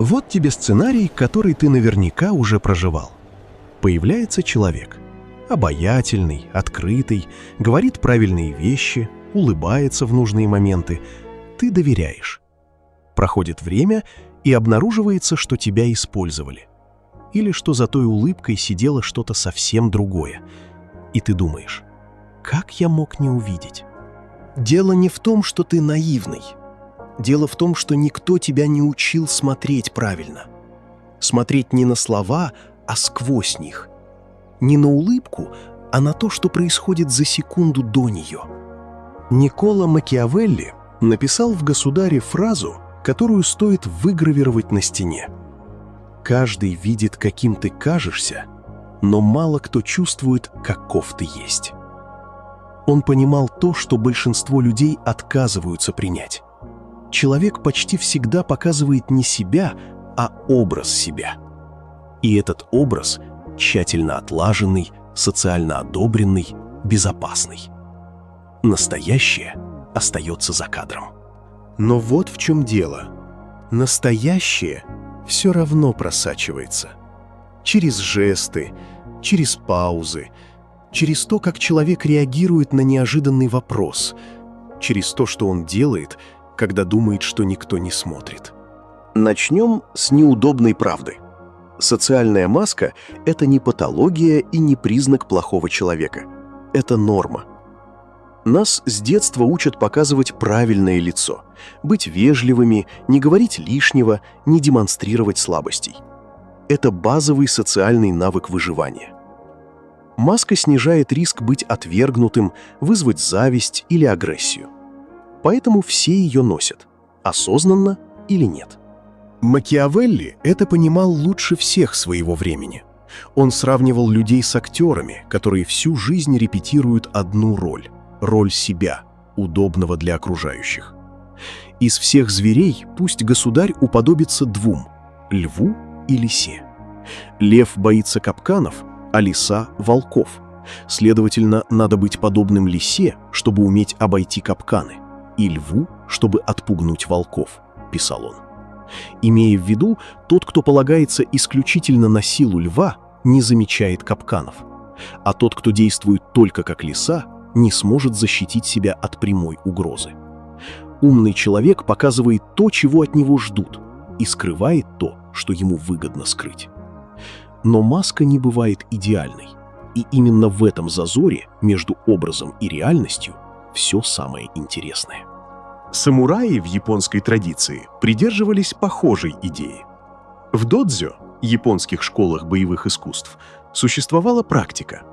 Вот тебе сценарий, который ты наверняка уже проживал. Появляется человек. Обаятельный, открытый, говорит правильные вещи, улыбается в нужные моменты. Ты доверяешь. Проходит время, и обнаруживается, что тебя использовали. Или что за той улыбкой сидело что-то совсем другое. И ты думаешь, как я мог не увидеть? Дело не в том, что ты наивный. Дело в том, что никто тебя не учил смотреть правильно. Смотреть не на слова, а сквозь них. Не на улыбку, а на то, что происходит за секунду до нее. Никколо Макиавелли написал в «Государе» фразу, которую стоит выгравировать на стене. «Каждый видит, каким ты кажешься, но мало кто чувствует, каков ты есть». Он понимал то, что большинство людей отказываются принять. Человек почти всегда показывает не себя, а образ себя. И этот образ тщательно отлаженный, социально одобренный, безопасный. Настоящее остается за кадром. Но вот в чем дело. Настоящее все равно просачивается. Через жесты, через паузы, через то, как человек реагирует на неожиданный вопрос, через то, что он делает, когда думает, что никто не смотрит. Начнем с неудобной правды. Социальная маска – это не патология и не признак плохого человека. Это норма. Нас с детства учат показывать правильное лицо, быть вежливыми, не говорить лишнего, не демонстрировать слабостей. Это базовый социальный навык выживания. Маска снижает риск быть отвергнутым, вызвать зависть или агрессию. Поэтому все ее носят, осознанно или нет. Макиавелли это понимал лучше всех своего времени. Он сравнивал людей с актерами, которые всю жизнь репетируют одну роль – роль себя, удобного для окружающих. Из всех зверей пусть государь уподобится двум – льву и лисе. Лев боится капканов, а лиса – волков. Следовательно, надо быть подобным лисе, чтобы уметь обойти капканы, и льву, чтобы отпугнуть волков, писал он. Имея в виду, тот, кто полагается исключительно на силу льва, не замечает капканов, а тот, кто действует только как лиса, не сможет защитить себя от прямой угрозы. Умный человек показывает то, чего от него ждут, и скрывает то, что ему выгодно скрыть. Но маска не бывает идеальной, и именно в этом зазоре между образом и реальностью все самое интересное. Самураи в японской традиции придерживались похожей идеи. В додзё, японских школах боевых искусств, существовала практика.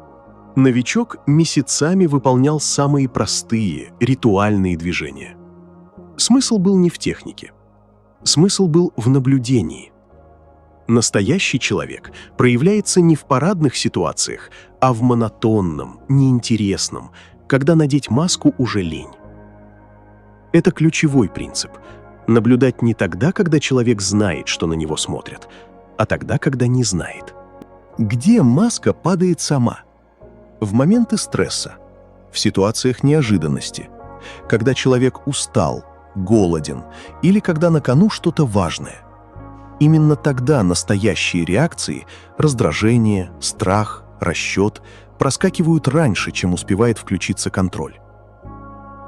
Новичок месяцами выполнял самые простые, ритуальные движения. Смысл был не в технике. Смысл был в наблюдении. Настоящий человек проявляется не в парадных ситуациях, а в монотонном, неинтересном, когда надеть маску уже лень. Это ключевой принцип – наблюдать не тогда, когда человек знает, что на него смотрят, а тогда, когда не знает. Где маска падает сама? В моменты стресса, в ситуациях неожиданности, когда человек устал, голоден или когда на кону что-то важное. Именно тогда настоящие реакции – раздражение, страх, расчет – проскакивают раньше, чем успевает включиться контроль.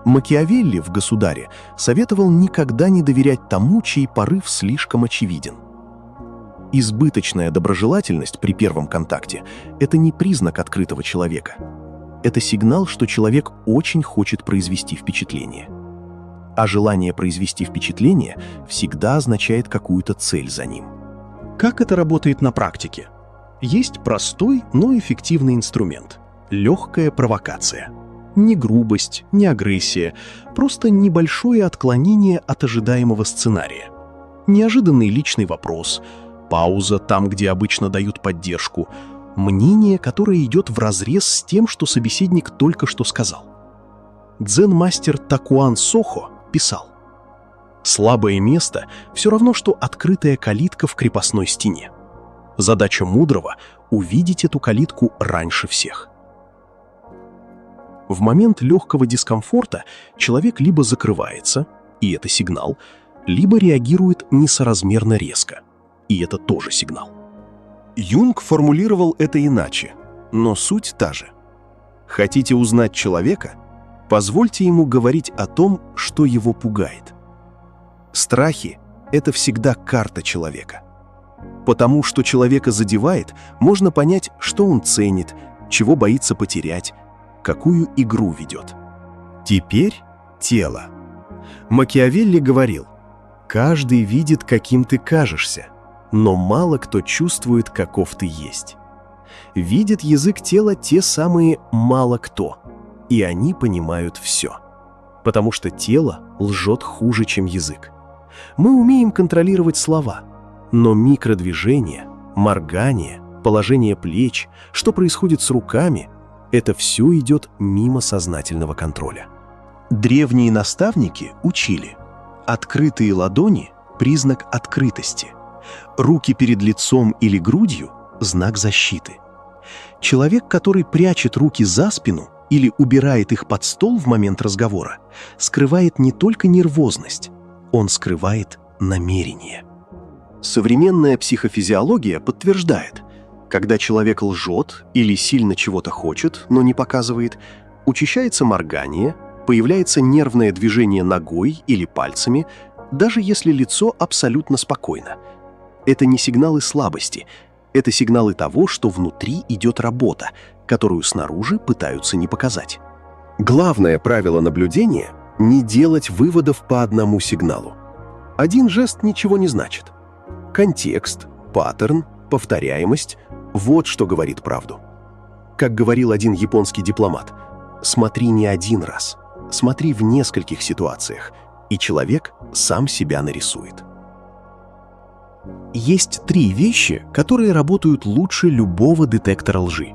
Макиавелли в «Государе» советовал никогда не доверять тому, чей порыв слишком очевиден. Избыточная доброжелательность при первом контакте – это не признак открытого человека. Это сигнал, что человек очень хочет произвести впечатление. А желание произвести впечатление всегда означает какую-то цель за ним. Как это работает на практике? Есть простой, но эффективный инструмент – легкая провокация. Не грубость, не агрессия, просто небольшое отклонение от ожидаемого сценария. Неожиданный личный вопрос, пауза там, где обычно дают поддержку, мнение, которое идет вразрез с тем, что собеседник только что сказал. Дзен-мастер Такуан Сохо писал: «Слабое место все равно, что открытая калитка в крепостной стене. Задача мудрого — увидеть эту калитку раньше всех». В момент легкого дискомфорта человек либо закрывается, и это сигнал, либо реагирует несоразмерно резко, и это тоже сигнал. Юнг формулировал это иначе, но суть та же. Хотите узнать человека? Позвольте ему говорить о том, что его пугает. Страхи — это всегда карта человека. Потому что человека задевает, можно понять, что он ценит, чего боится потерять, какую игру ведет. Теперь тело. Макиавелли говорил: «Каждый видит, каким ты кажешься, но мало кто чувствует, каков ты есть». Видит язык тела те самые «мало кто», и они понимают все. Потому что тело лжет хуже, чем язык. Мы умеем контролировать слова, но микродвижения, моргание, положение плеч, что происходит с руками — это все идет мимо сознательного контроля. Древние наставники учили: открытые ладони — признак открытости, руки перед лицом или грудью — знак защиты. Человек, который прячет руки за спину или убирает их под стол в момент разговора, скрывает не только нервозность, он скрывает намерение. Современная психофизиология подтверждает, когда человек лжет или сильно чего-то хочет, но не показывает, учащается моргание, появляется нервное движение ногой или пальцами, даже если лицо абсолютно спокойно. Это не сигналы слабости, это сигналы того, что внутри идет работа, которую снаружи пытаются не показать. Главное правило наблюдения — не делать выводов по одному сигналу. Один жест ничего не значит. Контекст, паттерн, повторяемость — вот что говорит правду. Как говорил один японский дипломат: «Смотри не один раз, смотри в нескольких ситуациях, и человек сам себя нарисует». Есть 3 вещи, которые работают лучше любого детектора лжи.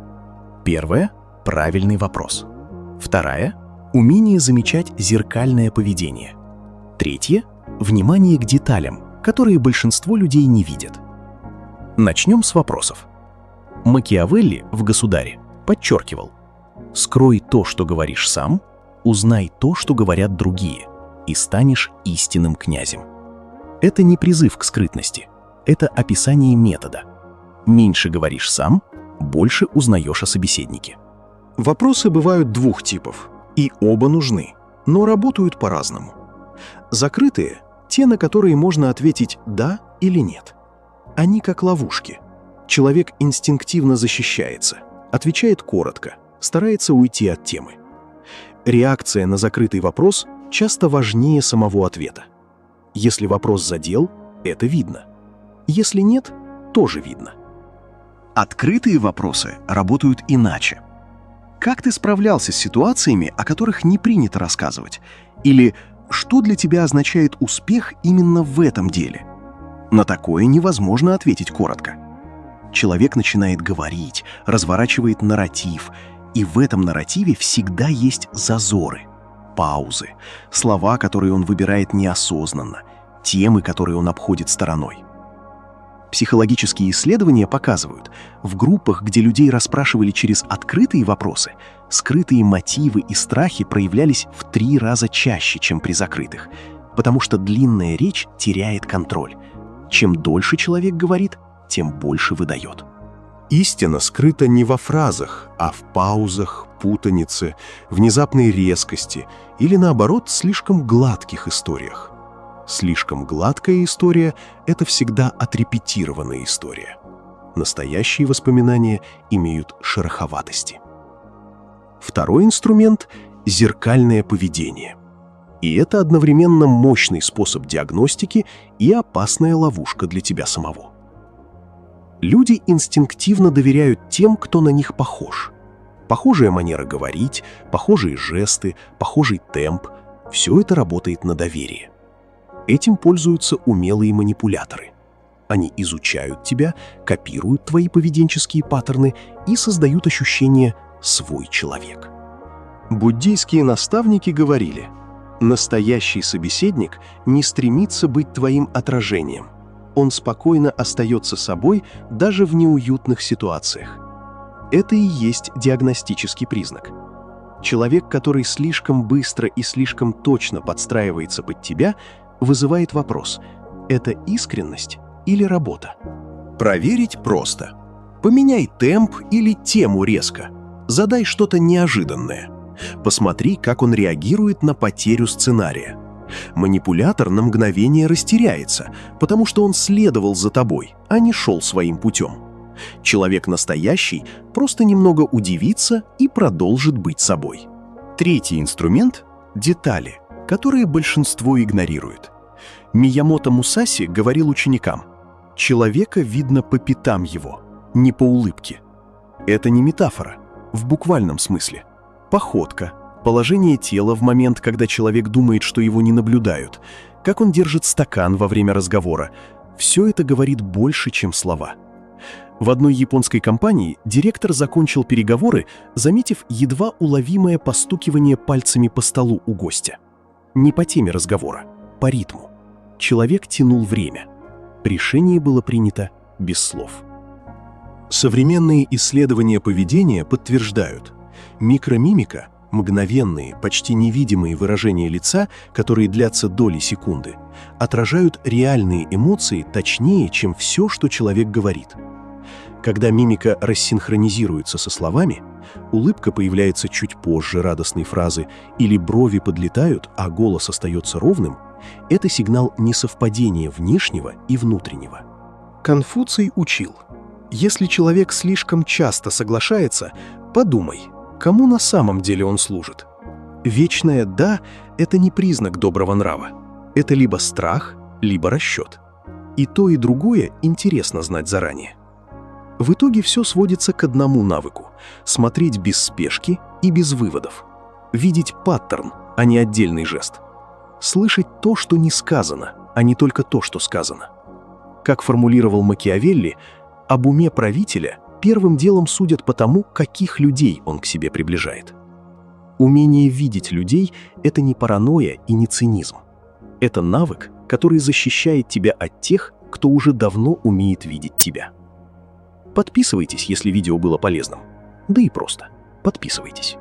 Первая — правильный вопрос. Вторая — умение замечать зеркальное поведение. Третья — внимание к деталям, которые большинство людей не видят. Начнем с вопросов. Макиавелли в «Государе» подчеркивал: «Скрой то, что говоришь сам, узнай то, что говорят другие, и станешь истинным князем». Это не призыв к скрытности, это описание метода. Меньше говоришь сам, больше узнаешь о собеседнике. Вопросы бывают 2 типов, и оба нужны, но работают по-разному. Закрытые — те, на которые можно ответить «да» или «нет». Они как ловушки. Человек инстинктивно защищается, отвечает коротко, старается уйти от темы. Реакция на закрытый вопрос часто важнее самого ответа. Если вопрос задел, это видно. Если нет, тоже видно. Открытые вопросы работают иначе. Как ты справлялся с ситуациями, о которых не принято рассказывать? Или что для тебя означает успех именно в этом деле? На такое невозможно ответить коротко. Человек начинает говорить, разворачивает нарратив, и в этом нарративе всегда есть зазоры, паузы, слова, которые он выбирает неосознанно, темы, которые он обходит стороной. Психологические исследования показывают, в группах, где людей расспрашивали через открытые вопросы, скрытые мотивы и страхи проявлялись в 3 раза чаще, чем при закрытых, потому что длинная речь теряет контроль. Чем дольше человек говорит, тем больше выдает. Истина скрыта не во фразах, а в паузах, путанице, внезапной резкости или, наоборот, слишком гладких историях. Слишком гладкая история — это всегда отрепетированная история. Настоящие воспоминания имеют шероховатости. Второй инструмент — зеркальное поведение. И это одновременно мощный способ диагностики и опасная ловушка для тебя самого. Люди инстинктивно доверяют тем, кто на них похож. Похожая манера говорить, похожие жесты, похожий темп — все это работает на доверие. Этим пользуются умелые манипуляторы. Они изучают тебя, копируют твои поведенческие паттерны и создают ощущение «свой человек». Буддийские наставники говорили: настоящий собеседник не стремится быть твоим отражением. Он спокойно остается собой даже в неуютных ситуациях. Это и есть диагностический признак. Человек, который слишком быстро и слишком точно подстраивается под тебя, вызывает вопрос: это искренность или работа? Проверить просто. Поменяй темп или тему резко. Задай что-то неожиданное. Посмотри, как он реагирует на потерю сценария. Манипулятор на мгновение растеряется, потому что он следовал за тобой, а не шел своим путем. Человек настоящий просто немного удивится и продолжит быть собой. Третий инструмент – детали, которые большинство игнорирует. Миямото Мусаси говорил ученикам: «Человека видно по пятам его, не по улыбке». Это не метафора, в буквальном смысле. Походка, положение тела в момент, когда человек думает, что его не наблюдают, как он держит стакан во время разговора – все это говорит больше, чем слова. В одной японской компании директор закончил переговоры, заметив едва уловимое постукивание пальцами по столу у гостя. Не по теме разговора, по ритму. Человек тянул время. Решение было принято без слов. Современные исследования поведения подтверждают: микромимика, мгновенные, почти невидимые выражения лица, которые длятся доли секунды, отражают реальные эмоции точнее, чем все, что человек говорит. Когда мимика рассинхронизируется со словами, улыбка появляется чуть позже радостной фразы или брови подлетают, а голос остается ровным, это сигнал несовпадения внешнего и внутреннего. Конфуций учил: если человек слишком часто соглашается, подумай, кому на самом деле он служит. Вечное «да» — это не признак доброго нрава. Это либо страх, либо расчет. И то, и другое интересно знать заранее. В итоге все сводится к одному навыку – смотреть без спешки и без выводов. Видеть паттерн, а не отдельный жест. Слышать то, что не сказано, а не только то, что сказано. Как формулировал Макиавелли, об уме правителя первым делом судят по тому, каких людей он к себе приближает. Умение видеть людей – это не паранойя и не цинизм. Это навык, который защищает тебя от тех, кто уже давно умеет видеть тебя. Подписывайтесь, если видео было полезным. Да и просто подписывайтесь.